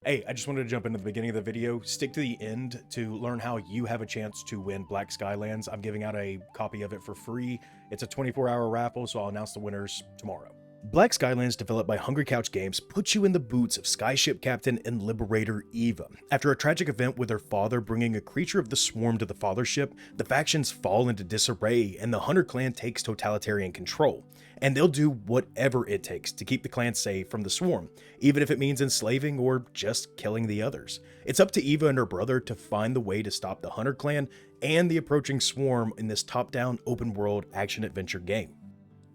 Hey, I just wanted to jump into the beginning of the video. Stick to the end to learn how you have a chance to win Black Skylands. I'm giving out a copy of it for free. It's a 24-hour raffle, so I'll announce the winners tomorrow. Black Skylands, developed by Hungry Couch Games, puts you in the boots of skyship captain and liberator Eva. After a tragic event with her father bringing a creature of the swarm to the fathership, the factions fall into disarray and the Hunter clan takes totalitarian control. And they'll do whatever it takes to keep the clan safe from the swarm, even if it means enslaving or just killing the others. It's up to Eva and her brother to find the way to stop the Hunter clan and the approaching swarm in this top-down open-world action-adventure game.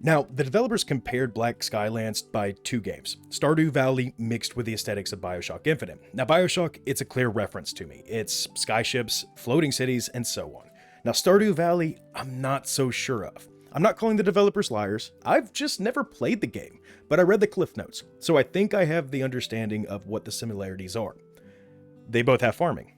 Now, the developers compared Black Skylands by two games, Stardew Valley mixed with the aesthetics of BioShock Infinite. Now, BioShock, it's a clear reference to me. It's skyships, floating cities, and so on. Now, Stardew Valley, I'm not so sure of. I'm not calling the developers liars, I've just never played the game, but I read the cliff notes, so I think I have the understanding of what the similarities are. They both have farming.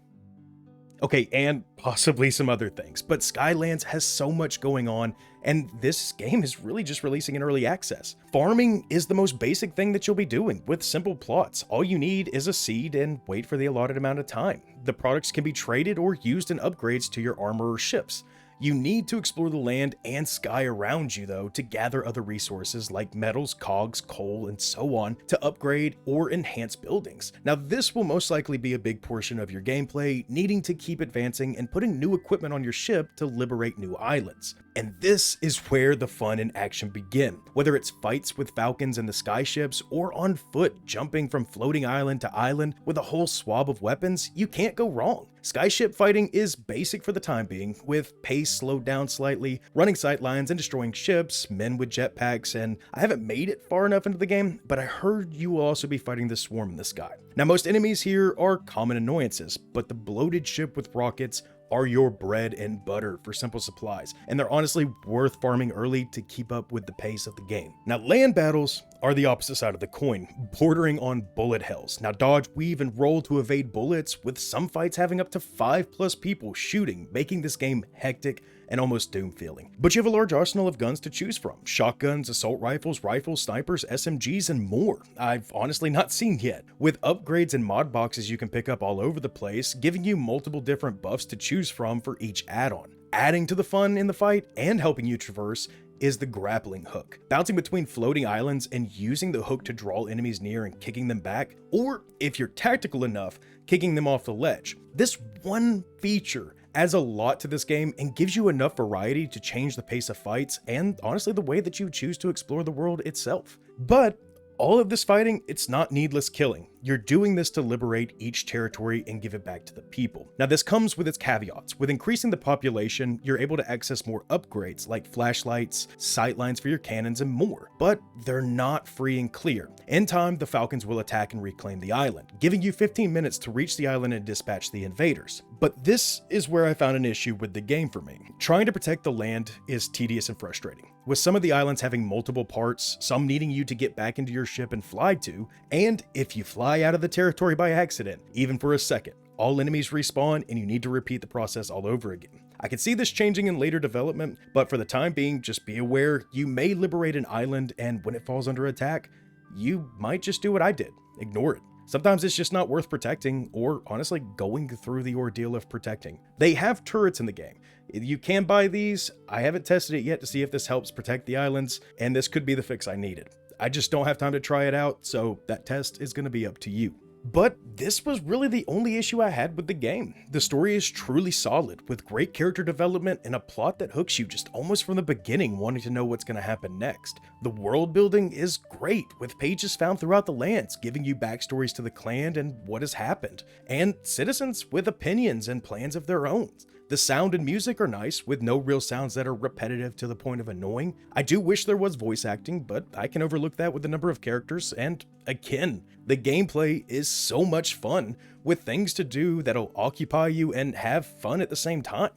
Okay, and possibly some other things, but Skylands has so much going on, and this game is really just releasing in early access. Farming is the most basic thing that you'll be doing, with simple plots. All you need is a seed and wait for the allotted amount of time. The products can be traded or used in upgrades to your armor or ships. You need to explore the land and sky around you, though, to gather other resources like metals, cogs, coal, and so on to upgrade or enhance buildings. Now, this will most likely be a big portion of your gameplay, needing to keep advancing and putting new equipment on your ship to liberate new islands. And this is where the fun and action begin. Whether it's fights with falcons and the skyships, or on foot jumping from floating island to island with a whole swab of weapons, you can't go wrong. Skyship fighting is basic for the time being, with pace slowed down slightly, running sight lines and destroying ships, men with jetpacks, and I haven't made it far enough into the game, but I heard you will also be fighting the swarm in the sky. Now, most enemies here are common annoyances, but the bloated ship with rockets are your bread and butter for simple supplies, and they're honestly worth farming early to keep up with the pace of the game. Now, land battles are the opposite side of the coin, bordering on bullet hells. Now, dodge, weave, and roll to evade bullets, with some fights having up to 5+ people shooting, making this game hectic and almost doom-feeling. But you have a large arsenal of guns to choose from. Shotguns, assault rifles, snipers, SMGs, and more I've honestly not seen yet. With upgrades and mod boxes you can pick up all over the place, giving you multiple different buffs to choose from for each add-on. Adding to the fun in the fight and helping you traverse is the Grappling Hook. Bouncing between floating islands and using the hook to draw enemies near and kicking them back, or if you're tactical enough, kicking them off the ledge. This one feature adds a lot to this game and gives you enough variety to change the pace of fights and honestly the way that you choose to explore the world itself. But all of this fighting, it's not needless killing. You're doing this to liberate each territory and give it back to the people. Now, this comes with its caveats. With increasing the population, you're able to access more upgrades like flashlights, sightlines for your cannons, and more. But they're not free and clear. In time, the Falcons will attack and reclaim the island, giving you 15 minutes to reach the island and dispatch the invaders. But this is where I found an issue with the game for me. Trying to protect the land is tedious and frustrating, with some of the islands having multiple parts, some needing you to get back into your ship and fly to, and if you fly out of the territory by accident, even for a second, all enemies respawn and you need to repeat the process all over again. I can see this changing in later development, but for the time being, just be aware you may liberate an island, and when it falls under attack, you might just do what I did, ignore it. Sometimes it's just not worth protecting, or honestly going through the ordeal of protecting. They have turrets in the game. You can buy these. I haven't tested it yet to see if this helps protect the islands, and this could be the fix I needed. I just don't have time to try it out, so that test is going to be up to you. But this was really the only issue I had with the game. The story is truly solid, with great character development and a plot that hooks you just almost from the beginning, wanting to know what's going to happen next. The world building is great, with pages found throughout the lands, giving you backstories to the clan and what has happened, and citizens with opinions and plans of their own. The sound and music are nice, with no real sounds that are repetitive to the point of annoying. I do wish there was voice acting, but I can overlook that with the number of characters, and again, the gameplay is so much fun, with things to do that'll occupy you and have fun at the same time.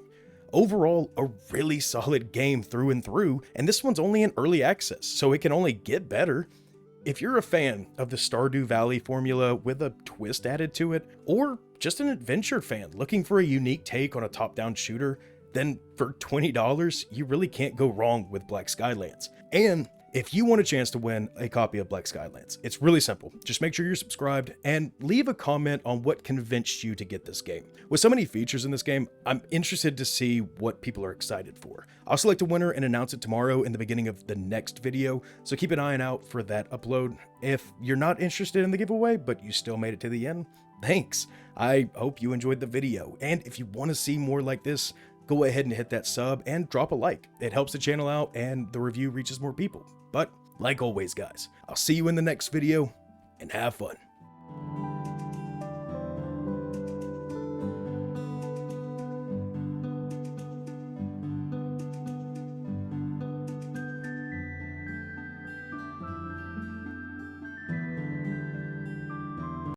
Overall, a really solid game through and through, and this one's only in early access, so it can only get better. If you're a fan of the Stardew Valley formula with a twist added to it, or just an adventure fan looking for a unique take on a top-down shooter, then for $20, you really can't go wrong with Black Skylands. And If you want a chance to win a copy of Black Skylands, it's really simple. Just make sure you're subscribed and leave a comment on what convinced you to get this game. With so many features in this game, I'm interested to see what people are excited for. I'll select a winner and announce it tomorrow in the beginning of the next video, so keep an eye out for that upload. If you're not interested in the giveaway, but you still made it to the end, thanks. I hope you enjoyed the video, and if you want to see more like this, go ahead and hit that sub and drop a like. It helps the channel out and the review reaches more people. But like always, guys, I'll see you in the next video and have fun.